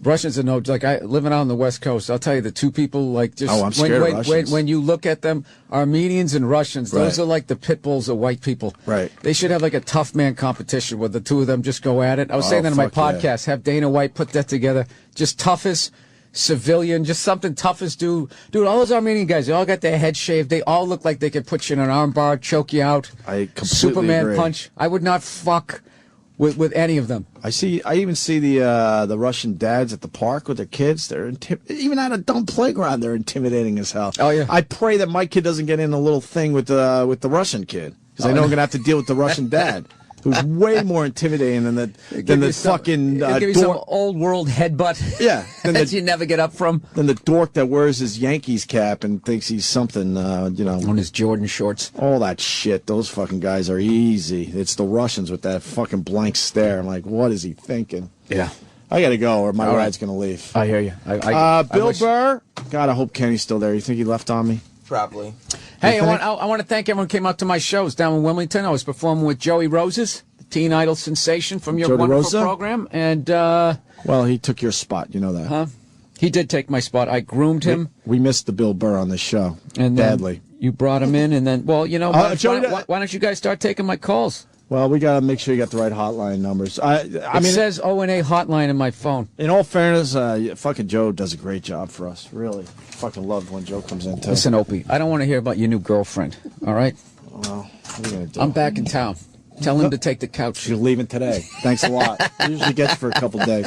Russians are no, living out on the West Coast, I'll tell you, the two people, I'm scared of Russians. when you look at them, Armenians and Russians, those are like the pit bulls of white people. Right. They should have a tough man competition where the two of them just go at it. I was saying that in my podcast, have Dana White put that together. Just toughest civilian, just something toughest dude. Dude, all those Armenian guys, they all got their heads shaved. They all look like they could put you in an arm bar, choke you out. I completely Superman agree. punch. I would not fuck with any of them. I even see the Russian dads at the park with their kids. They're even at a dumb playground. They're intimidating as hell. Oh yeah. I pray that my kid doesn't get in a little thing with the Russian kid because I know I'm gonna have to deal with the Russian dad, who's way more intimidating than the fucking give you some old world headbutt. Yeah, that you never get up from. Than the dork that wears his Yankees cap and thinks he's something. On his Jordan shorts. All that shit. Those fucking guys are easy. It's the Russians with that fucking blank stare. I'm like, what is he thinking? Yeah. I gotta go, or my ride's gonna leave. I hear you. Bill Burr. God, I hope Kenny's still there. You think he left on me? Probably. Hey, I want to thank everyone who came out to my shows down in Wilmington. I was performing with Joey Roses, the teen idol sensation from your Jody wonderful Rosa? program. And, well, he took your spot. You know that. Huh? He did take my spot. I groomed him. We missed the Bill Burr on this show. And badly. You brought him in, and then, why don't you guys start taking my calls? Well, we got to make sure you got the right hotline numbers. It says O&A hotline in my phone. In all fairness, fucking Joe does a great job for us. Really. Fucking love when Joe comes in, too. Listen, Opie, I don't want to hear about your new girlfriend, all right? Well, what are you going to do? I'm back in town. Tell him to take the couch. You're leaving today. Thanks a lot. I usually get you for a couple of days.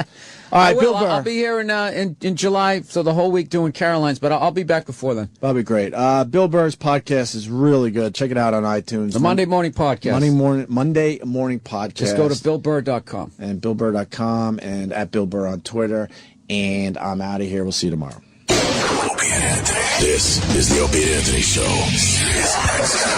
All right, Bill Burr. I'll be here in July, so the whole week doing Caroline's, but I'll be back before then. That'll be great. Bill Burr's podcast is really good. Check it out on iTunes. The Monday Morning Podcast. Monday morning podcast. Just go to BillBurr.com. And BillBurr.com and at Bill Burr on Twitter. And I'm out of here. We'll see you tomorrow. Opie and Anthony. This is the Opie and Anthony Show.